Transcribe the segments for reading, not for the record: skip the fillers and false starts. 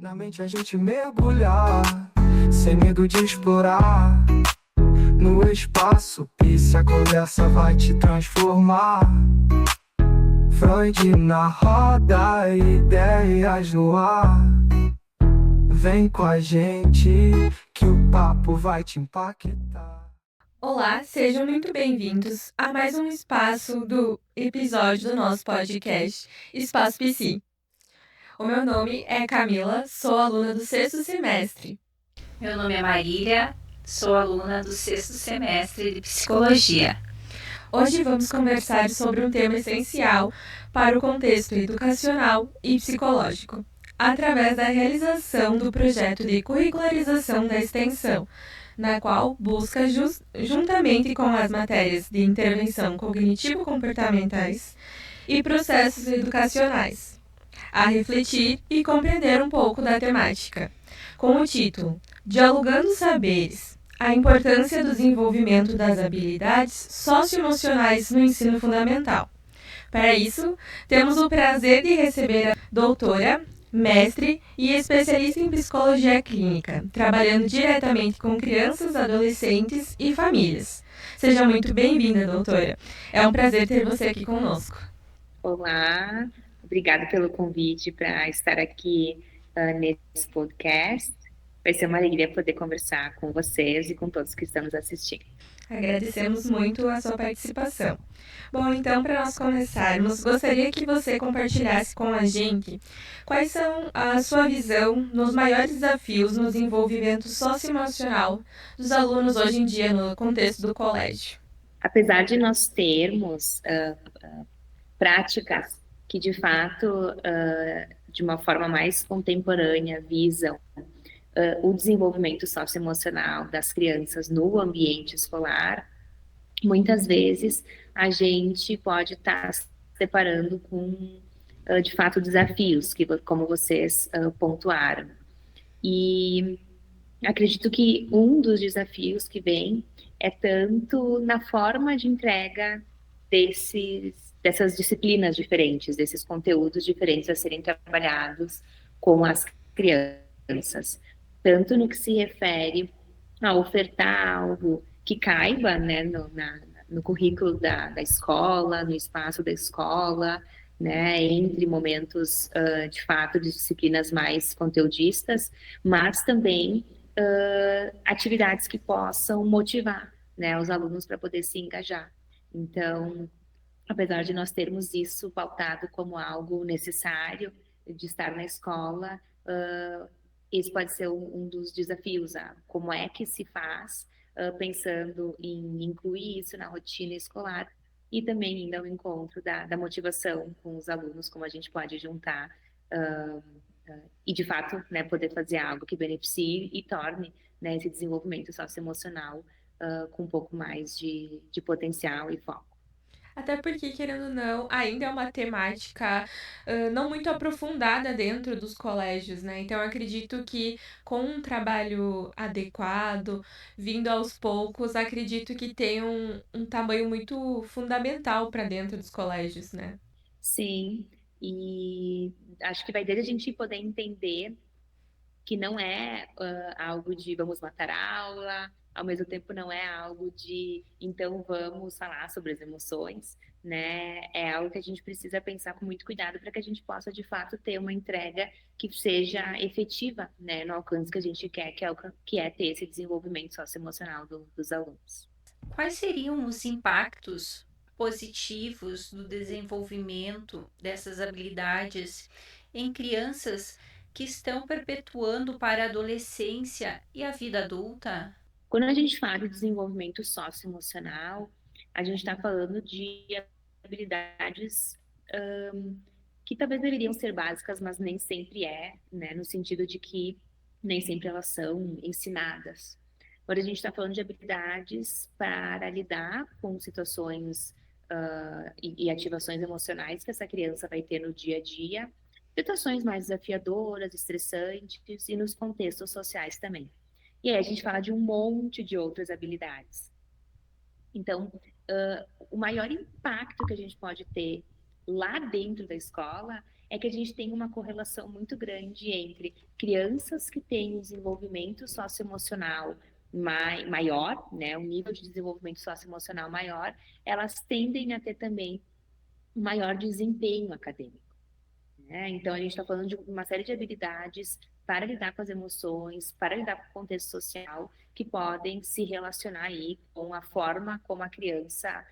Na mente a gente mergulhar, sem medo de explorar. No espaço, e se a conversa vai te transformar. Freud na roda, ideias no ar. Vem com a gente, que o papo vai te impactar. Olá, sejam muito bem-vindos a mais um espaço do episódio do nosso podcast Espaço Psi. O meu nome é Camila, sou aluna do 6º semestre. Meu nome é Marília, sou aluna do 6º semestre de Psicologia. Hoje vamos conversar sobre um tema essencial para o contexto educacional e psicológico, através da realização do projeto de curricularização da extensão, na qual busca, juntamente com as matérias de intervenção cognitivo-comportamentais e processos educacionais, a refletir e compreender um pouco da temática, com o título Dialogando Saberes, a importância do desenvolvimento das habilidades socioemocionais no ensino fundamental. Para isso, temos o prazer de receber a doutora, mestre e especialista em psicologia clínica, trabalhando diretamente com crianças, adolescentes e famílias. Seja muito bem-vinda, doutora. É um prazer ter você aqui conosco. Olá, obrigada pelo convite para estar aqui nesse podcast. Vai ser uma alegria poder conversar com vocês e com todos que estão nos assistindo. Agradecemos muito a sua participação. Bom, então, para nós começarmos, gostaria que você compartilhasse com a gente quais são a sua visão nos maiores desafios no desenvolvimento socioemocional dos alunos hoje em dia no contexto do colégio. Apesar de nós termos práticas que, de fato, de uma forma mais contemporânea, visam o desenvolvimento socioemocional das crianças no ambiente escolar, muitas vezes a gente pode estar se deparando com, de fato, desafios, que, como vocês pontuaram. E acredito que um dos desafios que vem é tanto na forma de entrega dessas disciplinas diferentes, desses conteúdos diferentes a serem trabalhados com as crianças, tanto no que se refere a ofertar algo que caiba, né, no currículo da escola, no espaço da escola, né, entre momentos, de fato, de disciplinas mais conteudistas, mas também atividades que possam motivar, né, os alunos para poder se engajar. Então, apesar de nós termos isso pautado como algo necessário de estar na escola, esse pode ser um dos desafios, como é que se faz, pensando em incluir isso na rotina escolar e também indo ao encontro da motivação com os alunos, como a gente pode juntar e, de fato, né, poder fazer algo que beneficie e torne, né, esse desenvolvimento socioemocional com um pouco mais de potencial e foco. Até porque, querendo ou não, ainda é uma temática não muito aprofundada dentro dos colégios, né? Então, eu acredito que com um trabalho adequado, vindo aos poucos, acredito que tem um tamanho muito fundamental para dentro dos colégios, né? Sim, e acho que vai desde a gente poder entender que não é algo de vamos matar a aula, ao mesmo tempo não é algo de então vamos falar sobre as emoções, né? É algo que a gente precisa pensar com muito cuidado para que a gente possa de fato ter uma entrega que seja efetiva, né, no alcance que a gente quer, que é ter esse desenvolvimento socioemocional dos alunos. Quais seriam os impactos positivos do desenvolvimento dessas habilidades em crianças que estão perpetuando para a adolescência e a vida adulta? Quando a gente fala de desenvolvimento socioemocional, a gente está falando de habilidades que talvez deveriam ser básicas, mas nem sempre né? No sentido de que nem sempre elas são ensinadas. Quando a gente está falando de habilidades para lidar com situações e ativações emocionais que essa criança vai ter no dia a dia, situações mais desafiadoras, estressantes e nos contextos sociais também. E aí a gente fala de um monte de outras habilidades. Então, o maior impacto que a gente pode ter lá dentro da escola é que a gente tem uma correlação muito grande entre crianças que têm um desenvolvimento socioemocional maior, né, um nível de desenvolvimento socioemocional maior, elas tendem a ter também um maior desempenho acadêmico. Né? Então, a gente está falando de uma série de habilidades para lidar com as emoções, para lidar com o contexto social, que podem se relacionar aí com a forma como a criança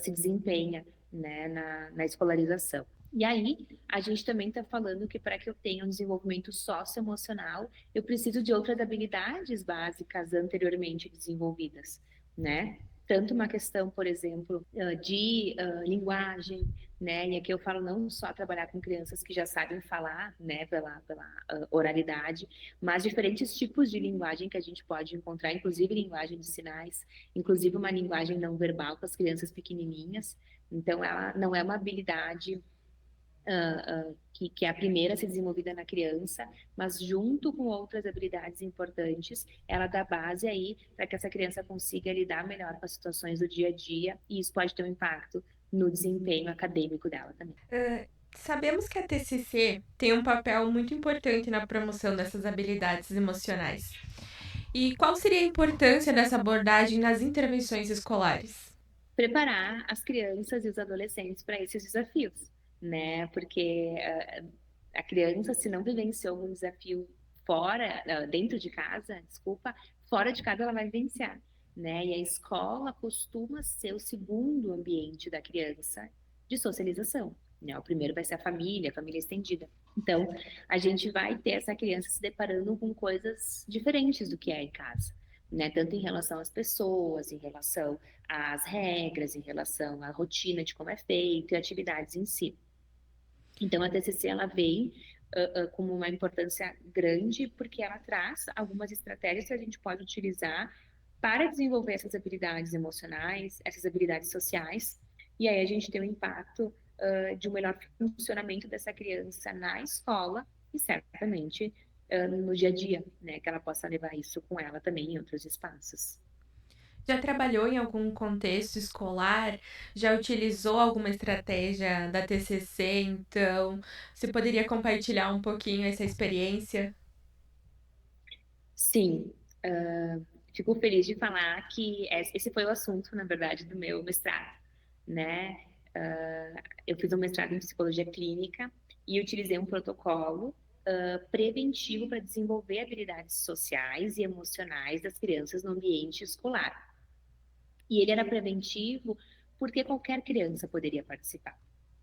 se desempenha, né, na escolarização. E aí, a gente também está falando que para que eu tenha um desenvolvimento socioemocional, eu preciso de outras habilidades básicas anteriormente desenvolvidas, né? Tanto uma questão, por exemplo, de linguagem, né? E aqui eu falo não só trabalhar com crianças que já sabem falar, né, pela oralidade, mas diferentes tipos de linguagem que a gente pode encontrar, inclusive linguagem de sinais, inclusive uma linguagem não verbal com as crianças pequenininhas. Então, ela não é uma habilidade que é a primeira a ser desenvolvida na criança, mas junto com outras habilidades importantes, ela dá base aí para que essa criança consiga lidar melhor com as situações do dia a dia, e isso pode ter um impacto no desempenho acadêmico dela também. Sabemos que a TCC tem um papel muito importante na promoção dessas habilidades emocionais. E qual seria a importância dessa abordagem nas intervenções escolares? Preparar as crianças e os adolescentes para esses desafios, né? Porque a criança, se não vivenciou um desafio dentro de casa, desculpa, fora de casa ela vai vivenciar, né? E a escola costuma ser o segundo ambiente da criança de socialização, né? O primeiro vai ser a família estendida. Então, a gente vai ter essa criança se deparando com coisas diferentes do que é em casa, né? Tanto em relação às pessoas, em relação às regras, em relação à rotina de como é feito e atividades em si. Então, a TCC ela vem como uma importância grande porque ela traz algumas estratégias que a gente pode utilizar para desenvolver essas habilidades emocionais, essas habilidades sociais, e aí a gente tem um impacto de um melhor funcionamento dessa criança na escola e certamente no dia a dia, né, que ela possa levar isso com ela também em outros espaços. Já trabalhou em algum contexto escolar? Já utilizou alguma estratégia da TCC? Então, você poderia compartilhar um pouquinho essa experiência? Sim, fico feliz de falar que esse foi o assunto, na verdade, do meu mestrado, né? Eu fiz um mestrado em psicologia clínica e utilizei um protocolo preventivo para desenvolver habilidades sociais e emocionais das crianças no ambiente escolar. E ele era preventivo porque qualquer criança poderia participar.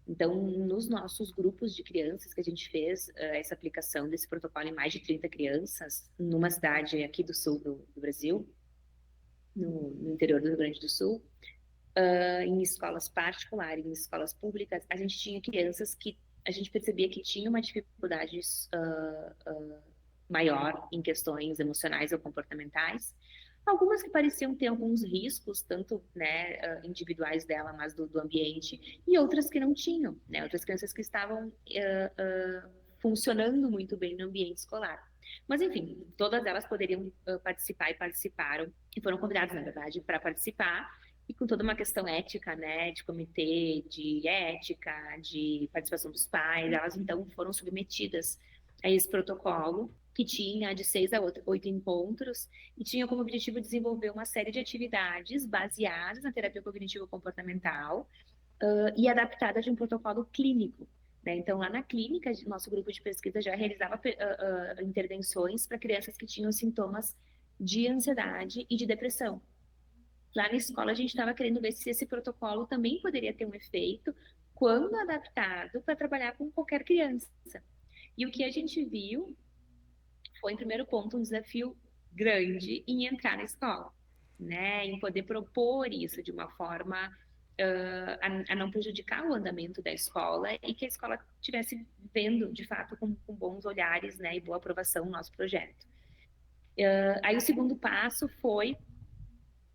Então, nos nossos grupos de crianças que a gente fez essa aplicação desse protocolo em mais de 30 crianças, numa cidade aqui do sul do Brasil, no interior do Rio Grande do Sul, em escolas particulares, em escolas públicas, a gente tinha crianças que a gente percebia que tinham uma dificuldade maior em questões emocionais ou comportamentais. Algumas que pareciam ter alguns riscos, tanto né, individuais dela, mas do ambiente, e outras que não tinham, né? Outras crianças que estavam funcionando muito bem no ambiente escolar. Mas, enfim, todas elas poderiam participar e participaram, e foram convidadas, na verdade, para participar, e com toda uma questão ética, né, de comitê, de ética, de participação dos pais, elas então foram submetidas a esse protocolo, que tinha de 6 a 8 encontros, e tinha como objetivo desenvolver uma série de atividades baseadas na terapia cognitivo-comportamental e adaptadas de um protocolo clínico. Né? Então, lá na clínica, nosso grupo de pesquisa já realizava intervenções para crianças que tinham sintomas de ansiedade e de depressão. Lá na escola, a gente estava querendo ver se esse protocolo também poderia ter um efeito quando adaptado para trabalhar com qualquer criança. E o que a gente viu foi, em primeiro ponto, um desafio grande em entrar na escola, né? Em poder propor isso de uma forma a não prejudicar o andamento da escola e que a escola estivesse vendo, de fato, com bons olhares, né? E boa aprovação o nosso projeto. Aí o segundo passo foi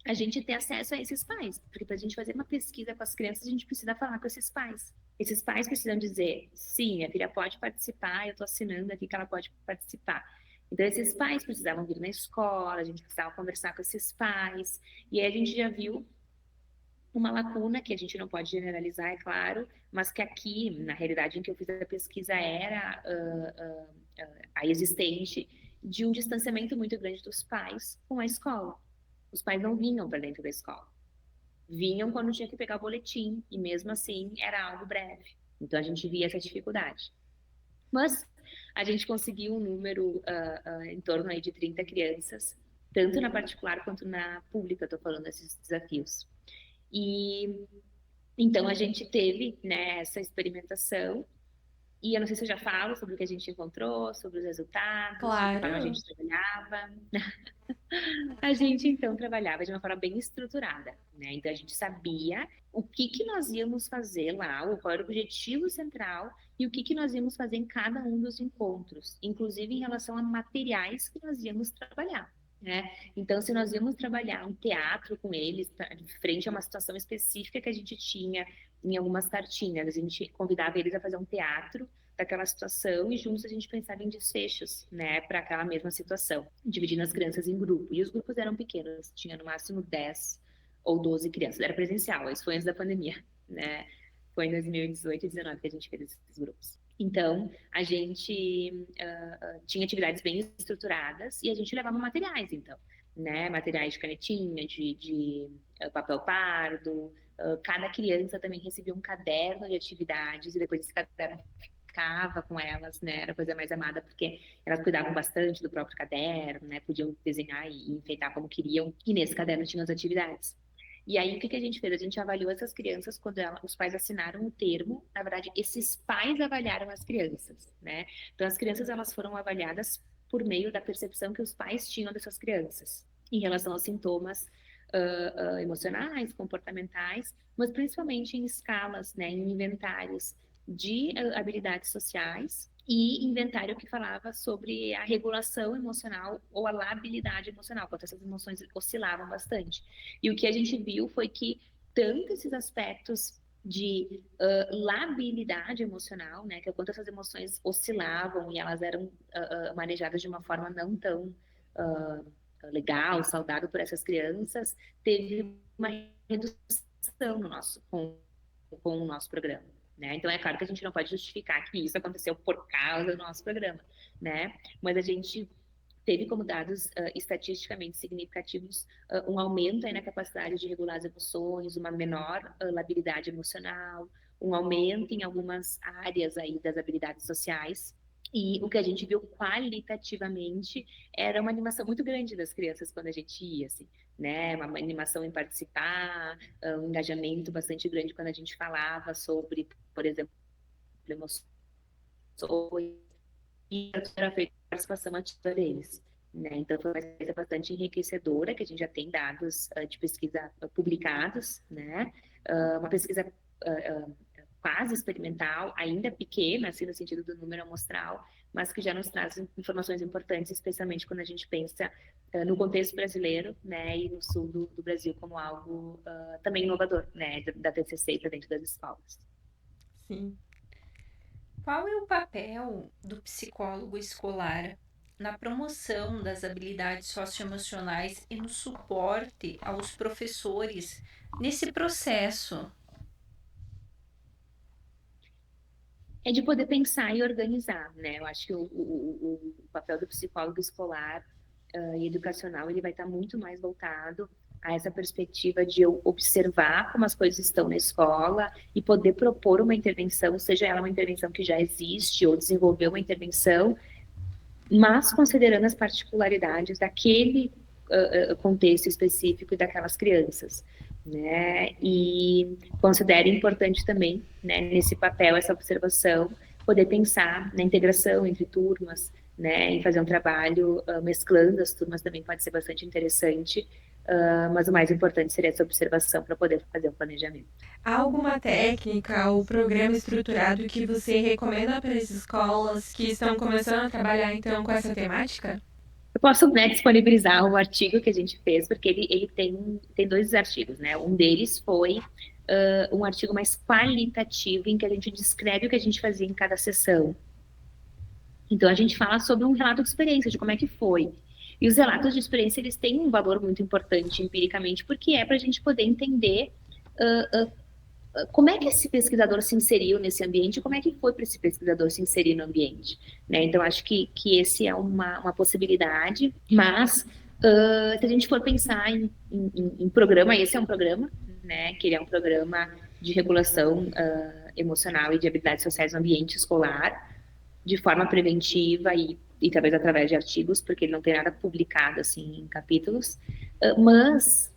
a gente ter acesso a esses pais, porque para a gente fazer uma pesquisa com as crianças, a gente precisa falar com esses pais. Esses pais precisam dizer, sim, minha filha pode participar, eu estou assinando aqui que ela pode participar. Então, esses pais precisavam vir na escola, a gente precisava conversar com esses pais, e aí a gente já viu uma lacuna que a gente não pode generalizar, é claro, mas que aqui, na realidade em que eu fiz a pesquisa, era a existente de um distanciamento muito grande dos pais com a escola. Os pais não vinham para dentro da escola. Vinham quando tinha que pegar o boletim, e mesmo assim era algo breve. Então a gente via essa dificuldade. Mas a gente conseguiu um número em torno aí de 30 crianças, tanto na particular quanto na pública, estou falando desses desafios. E então a gente teve, né, essa experimentação, e eu não sei se eu já falo sobre o que a gente encontrou, sobre os resultados, Claro. como a gente trabalhava. A gente então trabalhava de uma forma bem estruturada, né? Então a gente sabia o que nós íamos fazer lá, qual era o objetivo central e o que nós íamos fazer em cada um dos encontros, inclusive em relação a materiais que nós íamos trabalhar, né? Então, se nós íamos trabalhar um teatro com eles, frente a uma situação específica que a gente tinha em algumas cartinhas, a gente convidava eles a fazer um teatro daquela situação e juntos a gente pensava em desfechos, né, para aquela mesma situação, dividindo as crianças em grupo. E os grupos eram pequenos, tinha no máximo 10 ou 12 crianças. Era presencial, isso foi antes da pandemia, né? Foi em 2018 e 2019 que a gente fez esses grupos. Então, a gente tinha atividades bem estruturadas e a gente levava materiais, então, né? Materiais de canetinha, de papel pardo. Cada criança também recebia um caderno de atividades e depois esse caderno ficava com elas, né? Era a coisa mais amada, porque elas cuidavam bastante do próprio caderno, né? Podiam desenhar e enfeitar como queriam. E nesse caderno tinham as atividades. E aí, o que a gente fez? A gente avaliou essas crianças quando os pais assinaram o termo. Na verdade, esses pais avaliaram as crianças, né? Então, as crianças, elas foram avaliadas por meio da percepção que os pais tinham dessas crianças em relação aos sintomas emocionais, comportamentais, mas principalmente em escalas, né? Em inventários de habilidades sociais e inventário que falava sobre a regulação emocional ou a labilidade emocional, quando essas emoções oscilavam bastante. E o que a gente viu foi que tanto esses aspectos de labilidade emocional, né, que é quando essas emoções oscilavam e elas eram manejadas de uma forma não tão legal, saudável por essas crianças, teve uma redução no com o nosso programa. Né? Então, é claro que a gente não pode justificar que isso aconteceu por causa do nosso programa, né? Mas a gente teve como dados estatisticamente significativos um aumento aí na capacidade de regular as emoções, uma menor labilidade emocional, um aumento em algumas áreas aí das habilidades sociais. E o que a gente viu qualitativamente era uma animação muito grande das crianças quando a gente ia, assim, né? Uma animação em participar, um engajamento bastante grande quando a gente falava sobre, por exemplo, emoções, e era feita a participação ativa deles. Né? Então, foi uma coisa bastante enriquecedora, que a gente já tem dados de pesquisa publicados, né? Uma pesquisa quase experimental, ainda pequena, assim, no sentido do número amostral, mas que já nos traz informações importantes, especialmente quando a gente pensa no contexto brasileiro, né, e no sul do Brasil como algo também inovador, né, da TCC para dentro das escolas. Sim. Qual é o papel do psicólogo escolar na promoção das habilidades socioemocionais e no suporte aos professores nesse processo? É de poder pensar e organizar, né? Eu acho que o papel do psicólogo escolar e educacional, ele vai estar muito mais voltado a essa perspectiva de eu observar como as coisas estão na escola e poder propor uma intervenção, seja ela uma intervenção que já existe ou desenvolver uma intervenção, mas considerando as particularidades daquele contexto específico e daquelas crianças. Né? E considero importante também, né, nesse papel, essa observação, poder pensar na integração entre turmas, né, em fazer um trabalho mesclando as turmas também pode ser bastante interessante, mas o mais importante seria essa observação para poder fazer um planejamento. Há alguma técnica ou programa estruturado que você recomenda para as escolas que estão começando a trabalhar, então, com essa temática? Eu posso, né, disponibilizar o artigo que a gente fez, porque ele tem 2 artigos, né? Um deles foi um artigo mais qualitativo, em que a gente descreve o que a gente fazia em cada sessão. Então, a gente fala sobre um relato de experiência, de como é que foi. E os relatos de experiência, eles têm um valor muito importante empiricamente, porque é para a gente poder entender como é que esse pesquisador se inseriu nesse ambiente, como é que foi para esse pesquisador se inserir no ambiente, né? Então, acho que esse é uma possibilidade, mas se a gente for pensar em programa, esse é um programa, né? Que ele é um programa de regulação emocional e de habilidades sociais no ambiente escolar, de forma preventiva e talvez através de artigos, porque ele não tem nada publicado, assim, em capítulos, mas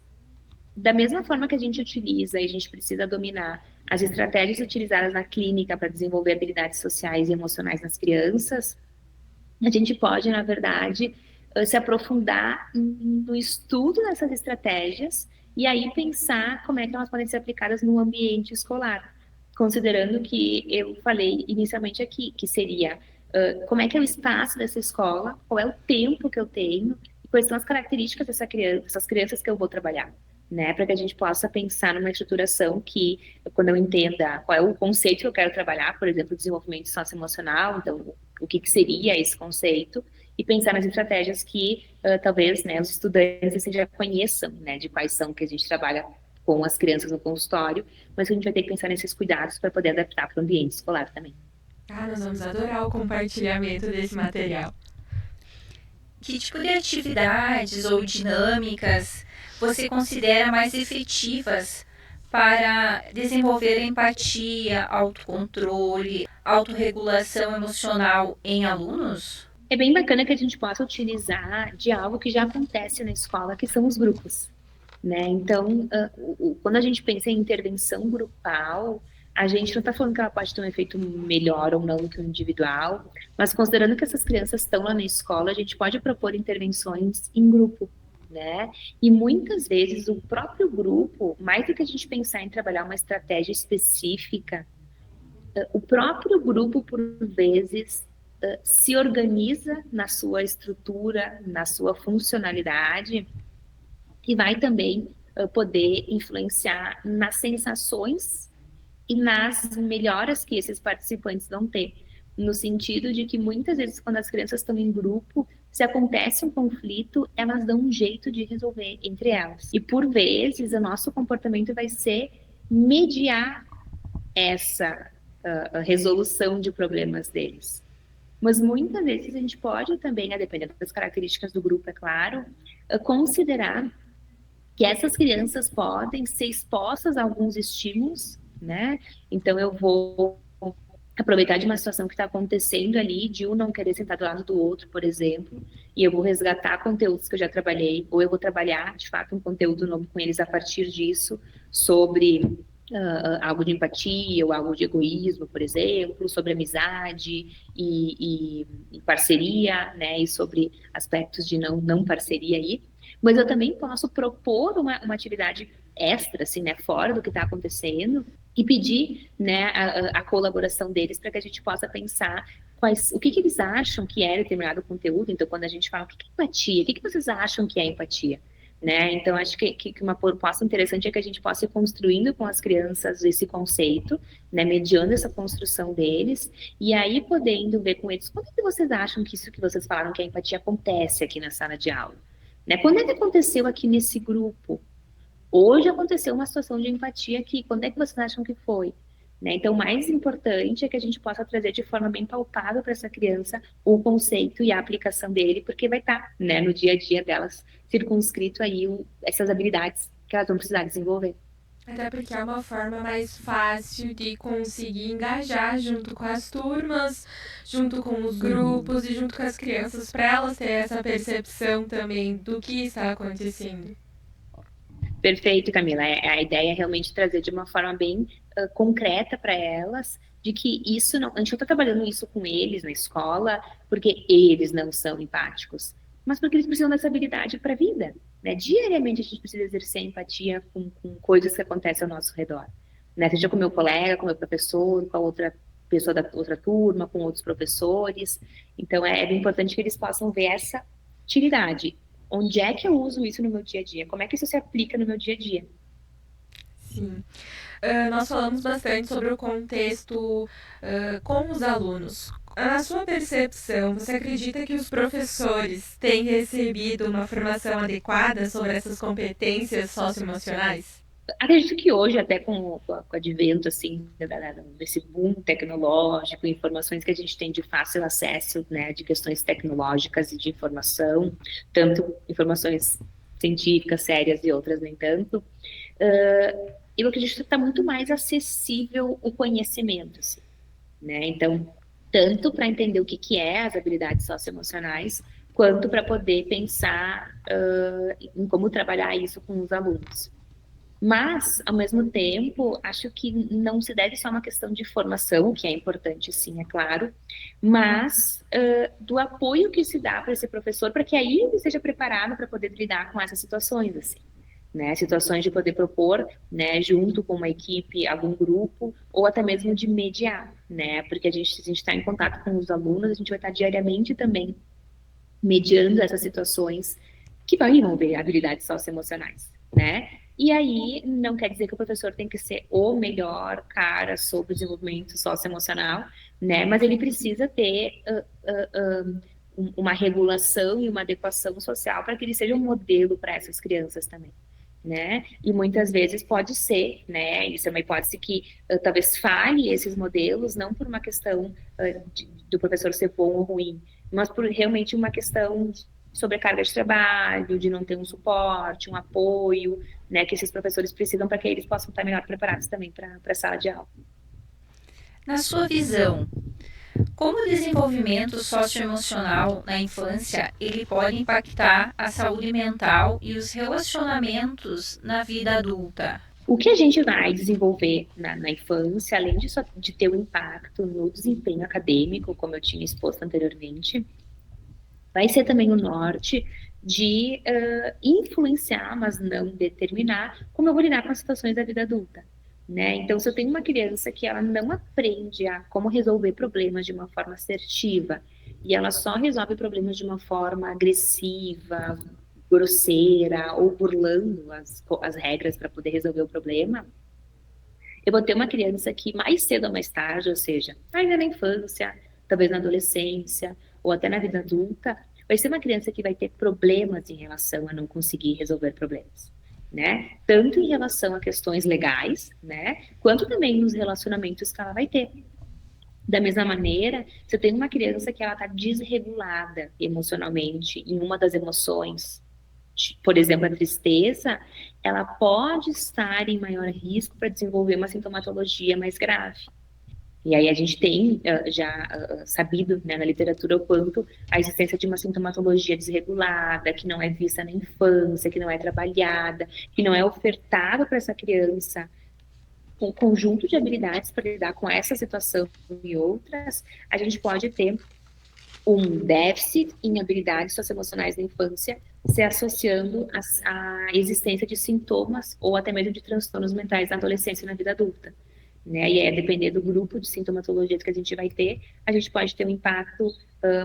da mesma forma que a gente utiliza e a gente precisa dominar as estratégias utilizadas na clínica para desenvolver habilidades sociais e emocionais nas crianças, a gente pode, na verdade, se aprofundar no estudo dessas estratégias e aí pensar como é que elas podem ser aplicadas no ambiente escolar, considerando que eu falei inicialmente aqui, que seria como é que é o espaço dessa escola, qual é o tempo que eu tenho e quais são as características dessas crianças que eu vou trabalhar, né, para que a gente possa pensar numa estruturação que, quando eu entenda qual é o conceito que eu quero trabalhar, por exemplo, desenvolvimento socioemocional, então, o que seria esse conceito, e pensar nas estratégias que talvez, né, os estudantes assim, já conheçam, né, de quais são que a gente trabalha com as crianças no consultório, mas que a gente vai ter que pensar nesses cuidados para poder adaptar para o ambiente escolar também. Nós vamos adorar o compartilhamento desse material. Que tipo de atividades ou dinâmicas você considera mais efetivas para desenvolver a empatia, autocontrole, autorregulação emocional em alunos? É bem bacana que a gente possa utilizar de algo que já acontece na escola, que são os grupos, né? Então, quando a gente pensa em intervenção grupal, a gente não está falando que ela pode ter um efeito melhor ou não do que o individual, mas considerando que essas crianças estão lá na escola, a gente pode propor intervenções em grupo, né? E muitas vezes o próprio grupo, mais do que a gente pensar em trabalhar uma estratégia específica, o próprio grupo, por vezes, se organiza na sua estrutura, na sua funcionalidade, e vai também poder influenciar nas sensações e nas melhoras que esses participantes vão ter. No sentido de que muitas vezes, quando as crianças estão em grupo, se acontece um conflito, elas dão um jeito de resolver entre elas. E por vezes, o nosso comportamento vai ser mediar essa resolução de problemas deles. Mas muitas vezes a gente pode também, dependendo das características do grupo, é claro, considerar que essas crianças podem ser expostas a alguns estímulos, né? Então eu vou aproveitar de uma situação que está acontecendo ali, de um não querer sentar do lado do outro, por exemplo, e eu vou resgatar conteúdos que eu já trabalhei, ou eu vou trabalhar, de fato, um conteúdo novo com eles a partir disso, sobre algo de empatia ou algo de egoísmo, por exemplo, sobre amizade e parceria, né, e sobre aspectos de não parceria aí. Mas eu também posso propor uma atividade extra, assim, né, fora do que está acontecendo, e pedir, né, a colaboração deles para que a gente possa pensar o que eles acham que é determinado conteúdo. Então, quando a gente fala o que é empatia, o que vocês acham que é empatia? Né? Então, acho que uma proposta interessante é que a gente possa ir construindo com as crianças esse conceito, né, mediando essa construção deles, e aí podendo ver com eles, quando é que vocês acham que isso que vocês falaram que a empatia acontece aqui na sala de aula? Né? Quando é que aconteceu aqui nesse grupo? Hoje aconteceu uma situação de empatia aqui, quando é que vocês acham que foi? Né? Então, o mais importante é que a gente possa trazer de forma bem palpável para essa criança o conceito e a aplicação dele, porque vai estar, né, no dia a dia delas circunscrito aí essas habilidades que elas vão precisar desenvolver. Até porque é uma forma mais fácil de conseguir engajar junto com as turmas, junto com os grupos e junto com as crianças, para elas terem essa percepção também do que está acontecendo. Perfeito, Camila. A ideia é realmente trazer de uma forma bem concreta para elas, de que isso não, a gente não está trabalhando isso com eles na escola porque eles não são empáticos, mas porque eles precisam dessa habilidade para a vida. Né? Diariamente a gente precisa exercer empatia com coisas que acontecem ao nosso redor. Né? Seja com o meu colega, com o meu professor, com a outra pessoa da outra turma, com outros professores. Então é bem importante que eles possam ver essa utilidade. Onde é que eu uso isso no meu dia a dia? Como é que isso se aplica no meu dia a dia? Sim. Nós falamos bastante sobre o contexto com os alunos. Na sua percepção, você acredita que os professores têm recebido uma formação adequada sobre essas competências socioemocionais? Acredito que hoje, até com o advento, assim, desse boom tecnológico, informações que a gente tem de fácil acesso, né, de questões tecnológicas e de informação, tanto informações científicas, sérias e outras nem tanto, eu acredito que está muito mais acessível o conhecimento, assim, né? Então, tanto para entender o que que é as habilidades socioemocionais, quanto para poder pensar em como trabalhar isso com os alunos. Mas, ao mesmo tempo, acho que não se deve só uma questão de formação, que é importante, sim, é claro, mas do apoio que se dá para esse professor, para que aí ele esteja preparado para poder lidar com essas situações, assim, né? Situações de poder propor, né, junto com uma equipe, algum grupo, ou até mesmo de mediar, né? Porque a gente está em contato com os alunos, a gente vai estar diariamente também mediando essas situações que vão envolver habilidades socioemocionais, né? E aí não quer dizer que o professor tem que ser o melhor cara sobre o desenvolvimento socioemocional, né? Mas ele precisa ter uma regulação e uma adequação social para que ele seja um modelo para essas crianças também. Né? E muitas vezes pode ser, né? Isso é uma hipótese que talvez falhe esses modelos, não por uma questão do professor ser bom ou ruim, mas por realmente uma questão de sobrecarga de trabalho, de não ter um suporte, um apoio, né? Que esses professores precisam para que eles possam estar melhor preparados também para a sala de aula. Na sua visão, como o desenvolvimento socioemocional na infância ele pode impactar a saúde mental e os relacionamentos na vida adulta? O que a gente vai desenvolver na infância, além de ter um impacto no desempenho acadêmico, como eu tinha exposto anteriormente, vai ser também o norte de influenciar, mas não determinar, como eu vou lidar com as situações da vida adulta. Né? Então, se eu tenho uma criança que ela não aprende a como resolver problemas de uma forma assertiva, e ela só resolve problemas de uma forma agressiva, grosseira, ou burlando as regras para poder resolver o problema, eu vou ter uma criança que mais cedo ou mais tarde, ou seja, ainda na infância, talvez na adolescência, ou até na vida adulta, vai ser uma criança que vai ter problemas em relação a não conseguir resolver problemas, né? Tanto em relação a questões legais, né? Quanto também nos relacionamentos que ela vai ter. Da mesma maneira, você tem uma criança que ela está desregulada emocionalmente em uma das emoções, por exemplo, a tristeza, ela pode estar em maior risco para desenvolver uma sintomatologia mais grave. E aí a gente tem já sabido, né, na literatura o quanto a existência de uma sintomatologia desregulada, que não é vista na infância, que não é trabalhada, que não é ofertada para essa criança um conjunto de habilidades para lidar com essa situação e outras, a gente pode ter um déficit em habilidades socioemocionais na infância se associando à existência de sintomas ou até mesmo de transtornos mentais na adolescência e na vida adulta. Né? E aí, depender do grupo de sintomatologias que a gente vai ter, a gente pode ter um impacto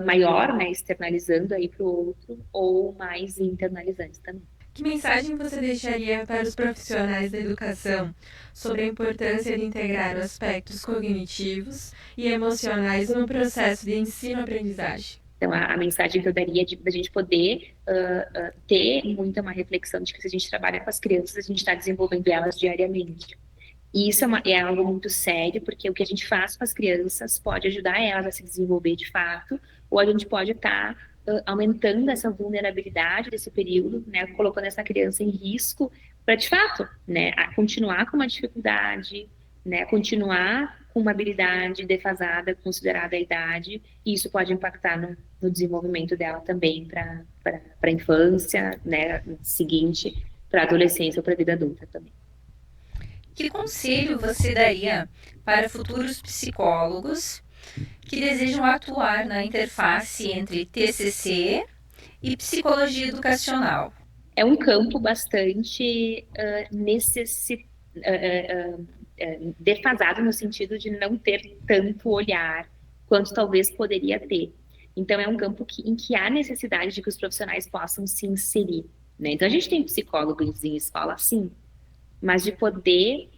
maior, né, externalizando aí para o outro, ou mais internalizante também. Que mensagem você deixaria para os profissionais da educação sobre a importância de integrar aspectos cognitivos e emocionais no processo de ensino-aprendizagem? Então, a mensagem que eu daria é da gente poder ter muita uma reflexão de que se a gente trabalha com as crianças, a gente está desenvolvendo elas diariamente. E isso é algo muito sério, porque o que a gente faz com as crianças pode ajudar elas a se desenvolver de fato, ou a gente pode estar aumentando essa vulnerabilidade desse período, né, colocando essa criança em risco para, de fato, né, continuar com uma dificuldade, né, continuar com uma habilidade defasada, considerada a idade, e isso pode impactar no desenvolvimento dela também para a infância, né, seguinte, para a adolescência ou para a vida adulta também. Que conselho você daria para futuros psicólogos que desejam atuar na interface entre TCC e psicologia educacional? É um campo bastante defasado no sentido de não ter tanto olhar quanto talvez poderia ter. Então, é um campo em que há necessidade de que os profissionais possam se inserir. Né? Então, a gente tem psicólogos em escola, sim, mas de poder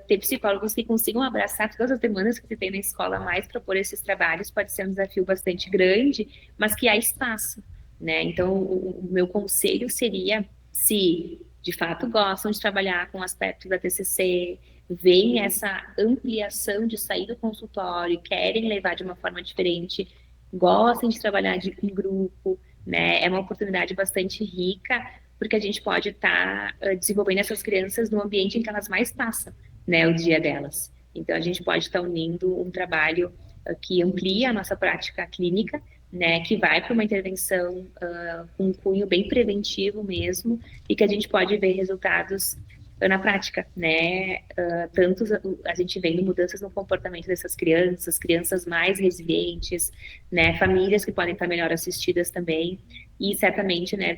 ter psicólogos que consigam abraçar todas as demandas que se tem na escola, mais propor esses trabalhos, pode ser um desafio bastante grande, mas que há espaço, né? Então, o meu conselho seria, se de fato gostam de trabalhar com aspectos da TCC, veem essa ampliação de sair do consultório, querem levar de uma forma diferente, gostam de trabalhar em grupo, né? É uma oportunidade bastante rica, porque a gente pode estar desenvolvendo essas crianças no ambiente em que elas mais passam, né, o dia delas. Então, a gente pode estar unindo um trabalho que amplia a nossa prática clínica, né, que vai para uma intervenção com um cunho bem preventivo mesmo, e que a gente pode ver resultados na prática, né? Tanto a gente vendo mudanças no comportamento dessas crianças mais resilientes, né? Famílias que podem estar melhor assistidas também, e certamente, né,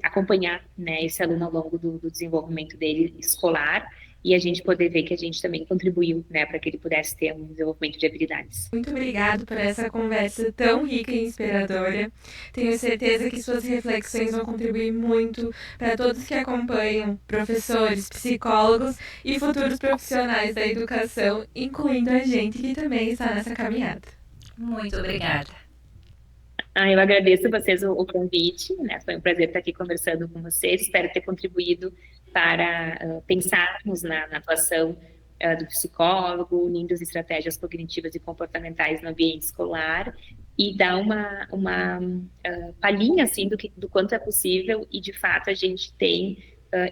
acompanhar, né, esse aluno ao longo do desenvolvimento dele escolar, e a gente poder ver que a gente também contribuiu, né, para que ele pudesse ter um desenvolvimento de habilidades. Muito obrigado por essa conversa tão rica e inspiradora. Tenho certeza que suas reflexões vão contribuir muito para todos que acompanham, professores, psicólogos e futuros profissionais da educação, incluindo a gente que também está nessa caminhada. Muito obrigada. Eu agradeço a vocês o convite, né? Foi um prazer estar aqui conversando com vocês. Espero ter contribuído para pensarmos na atuação do psicólogo, unindo as estratégias cognitivas e comportamentais no ambiente escolar, e dar uma palhinha assim do quanto é possível, e de fato a gente tem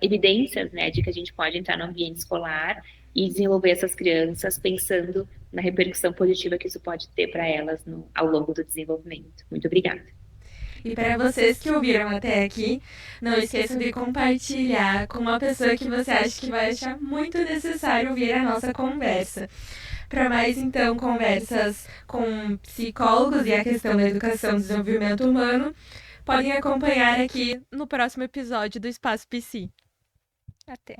evidências, né, de que a gente pode entrar no ambiente escolar e desenvolver essas crianças pensando na repercussão positiva que isso pode ter para elas ao longo do desenvolvimento. Muito obrigada. E para vocês que ouviram até aqui, não esqueçam de compartilhar com uma pessoa que você acha que vai achar muito necessário ouvir a nossa conversa. Para mais, então, conversas com psicólogos e a questão da educação e desenvolvimento humano, podem acompanhar aqui no próximo episódio do Espaço Psi. Até!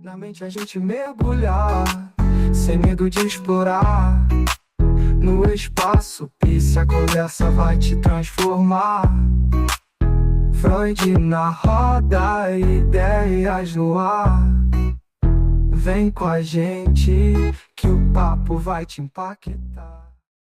Na mente a gente mergulhar, sem medo de explorar. No espaço Psi a conversa vai te transformar. Freud na roda, ideias no ar. Vem com a gente que o papo vai te impactar.